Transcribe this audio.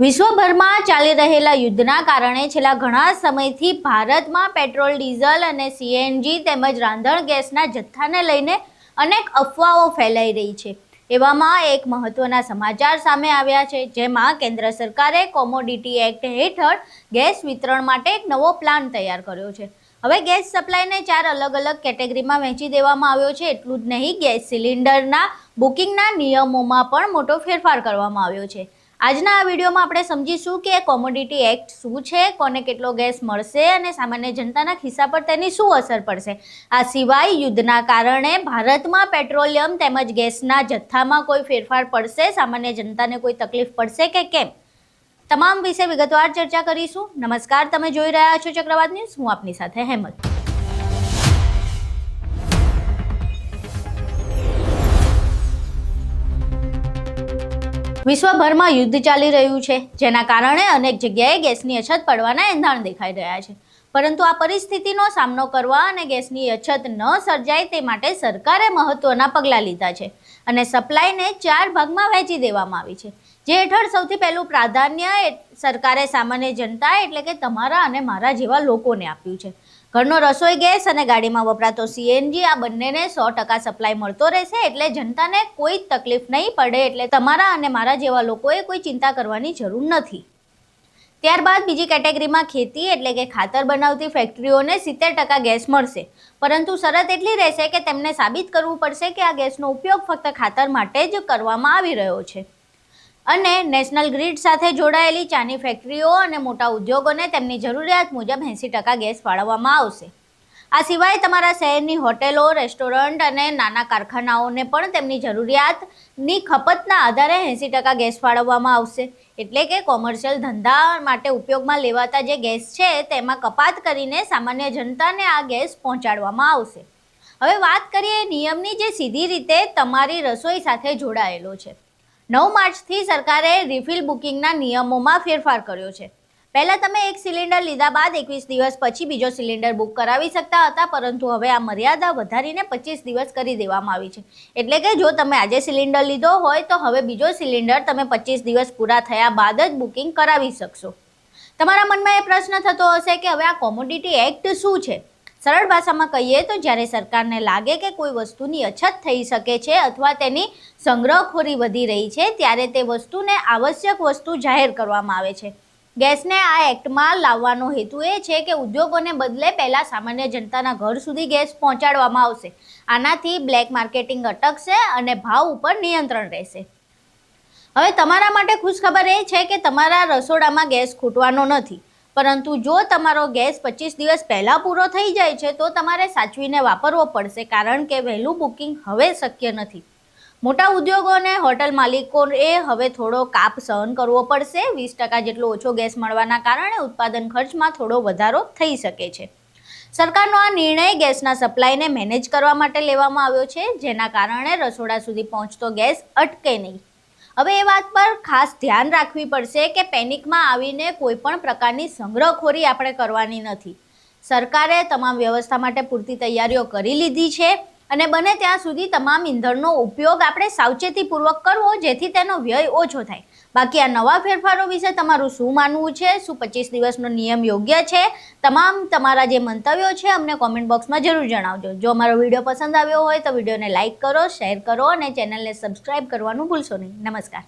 વિશ્વભરમાં ચાલી રહેલા યુદ્ધના કારણે છેલ્લા ઘણા સમયથી ભારતમાં પેટ્રોલ, ડીઝલ અને સીએનજી તેમજ રાંધણ ગેસના જથ્થાને લઈને અનેક અફવાઓ ફેલાઈ રહી છે। એવામાં એક મહત્વના સમાચાર સામે આવ્યા છે, જેમાં કેન્દ્ર સરકારે કોમોડિટી એક્ટ હેઠળ ગેસ વિતરણ માટે એક નવો પ્લાન તૈયાર કર્યો છે। હવે ગેસ સપ્લાયને 4 અલગ અલગ કેટેગરીમાં વહેંચી દેવામાં આવ્યો છે। એટલું જ નહીં, ગેસ સિલિન્ડરના બુકિંગના નિયમોમાં પણ મોટો ફેરફાર કરવામાં આવ્યો છે। આજના આ વિડીયોમાં આપણે સમજીશું કે કોમોડિટી એક્ટ શું છે, કોને કેટલો ગેસ મળશે અને સામાન્ય જનતાના ખિસ્સા પર તેની શું અસર પડશે। આ સિવાય યુદ્ધના કારણે ભારતમાં પેટ્રોલિયમ તેમજ ગેસના જથ્થામાં કોઈ ફેરફાર પડશે, સામાન્ય જનતાને કોઈ તકલીફ પડશે કે કેમ, તમામ વિશે વિગતવાર ચર્ચા કરીશું। નમસ્કાર, તમે જોઈ રહ્યા છો ચક્રવાત ન્યૂઝ, હું આપની સાથે હેમંત। વિશ્વભરમાં યુદ્ધ ચાલી રહ્યું છે, જેના કારણે અનેક જગ્યાએ ગેસની અછત પડવાના એંધાણ દેખાઈ રહ્યા છે। પરંતુ આ પરિસ્થિતિનો સામનો કરવા અને ગેસની અછત ન સર્જાય તે માટે સરકારે મહત્વના પગલાં લીધા છે અને સપ્લાયને 4 ભાગમાં વહેંચી દેવામાં આવી છે, જે હેઠળ સૌથી પહેલું પ્રાધાન્ય સરકારે સામાન્ય જનતા એટલે કે તમારા અને મારા જેવા લોકોને આપ્યું છે। ઘરનો રસોઈ ગેસ અને ગાડીમાં વપરાતો સીએનજી આ બંનેને 100% સપ્લાય મળતો રહેશે, એટલે જનતાને કોઈ તકલીફ નહીં પડે, એટલે તમારા અને મારા જેવા લોકોએ કોઈ ચિંતા કરવાની જરૂર નથી। ત્યારબાદ બીજી કેટેગરીમાં ખેતી એટલે કે ખાતર બનાવતી ફેક્ટરીઓને 70% ગેસ મળશે, પરંતુ શરત એટલી રહેશે કે તેમને સાબિત કરવું પડશે કે આ ગેસનો ઉપયોગ ફક્ત ખાતર માટે જ કરવામાં આવી રહ્યો છે। અને નેશનલ ગ્રીડ સાથે જોડાયેલી ચાની ફેક્ટરીઓ અને મોટા ઉદ્યોગોને તેમની જરૂરિયાત મુજબ 80% ગેસ ફાળવવામાં આવશે। આ સિવાય તમારા શહેરની હોટેલો, રેસ્ટોરન્ટ અને નાના કારખાનાઓને પણ તેમની જરૂરિયાતની ખપતના આધારે 80% ગેસ ફાળવવામાં આવશે, એટલે કે કોમર્શિયલ ધંધા માટે ઉપયોગમાં લેવાતા જે ગેસ છે તેમાં કપાત કરીને સામાન્ય જનતાને આ ગેસ પહોંચાડવામાં આવશે। હવે વાત કરીએ નિયમની, જે સીધી રીતે તમારી રસોઈ સાથે જોડાયેલો છે। 9 માર્ચથી સરકારે રિફિલ બુકિંગના નિયમોમાં ફેરફાર કર્યો છે। પહેલાં તમે એક સિલિન્ડર લીધા બાદ 21 દિવસ પછી બીજો સિલિન્ડર બુક કરાવી શકતા હતા, પરંતુ હવે આ મર્યાદા વધારીને 25 દિવસ કરી દેવામાં આવી છે। એટલે કે જો તમે આજે સિલિન્ડર લીધો હોય તો હવે બીજો સિલિન્ડર તમે 25 દિવસ પૂરા થયા બાદ જ બુકિંગ કરાવી શકશો। તમારા મનમાં એ પ્રશ્ન થતો હશે કે હવે આ કોમોડિટી એક્ટ શું છે? સરળ ભાષામાં કહીએ તો જ્યારે સરકારને લાગે કે કોઈ વસ્તુની અછત થઈ શકે છે અથવા તેની સંગ્રહખોરી વધી રહી છે, ત્યારે તે વસ્તુને આવશ્યક વસ્તુ જાહેર કરવામાં આવે છે। ગેસને આ એક્ટમાં લાવવાનો હેતુ એ છે કે ઉદ્યોગોને બદલે પહેલાં સામાન્ય જનતાના ઘર સુધી ગેસ પહોંચાડવામાં આવશે। આનાથી બ્લેક માર્કેટિંગ અટકશે અને ભાવ ઉપર નિયંત્રણ રહેશે। હવે તમારા માટે ખુશખબર એ છે કે તમારા રસોડામાં ગેસ ખૂટવાનો નથી, પરંતુ જો તમારો ગેસ 25 દિવસ પહેલાં પૂરો થઈ જાય છે તો તમારે સાચવીને વાપરવો પડશે, કારણ કે વહેલું બુકિંગ હવે શક્ય નથી। મોટા ઉદ્યોગો અને હોટલ માલિકોએ હવે થોડો કાપ સહન કરવો પડશે। 20% જેટલો ઓછો ગેસ મળવાના કારણે ઉત્પાદન ખર્ચમાં થોડો વધારો થઈ શકે છે। સરકારનો આ નિર્ણય ગેસના સપ્લાયને મેનેજ કરવા માટે લેવામાં આવ્યો છે, જેના કારણે રસોડા સુધી પહોંચતો ગેસ અટકે નહીં। હવે એ વાત પર ખાસ ધ્યાન રાખવી પડશે કે પેનિકમાં આવીને કોઈ પણ પ્રકારની સંગ્રહખોરી આપણે કરવાની નથી। સરકારે તમામ વ્યવસ્થા માટે પૂરતી તૈયારીઓ કરી લીધી છે અને બને ત્યાં સુધી તમામ ઈંધણનો ઉપયોગ આપણે સાવચેતીપૂર્વક કરવો, જેથી તેનો વ્યય ઓછો થાય। બાકી આ નવા ફેરફારો વિશે તમારું શું માનવું છે? શું 25 દિવસનો નિયમ યોગ્ય છે? તમારા જે મંતવ્યો છે અમને કોમેન્ટ બોક્સમાં જરૂર જણાવજો। જો અમારો વિડીયો પસંદ આવ્યો હોય તો વિડીયોને લાઇક કરો, શેર કરો અને ચેનલને સબસ્ક્રાઇબ કરવાનું ભૂલશો નહીં। નમસ્કાર।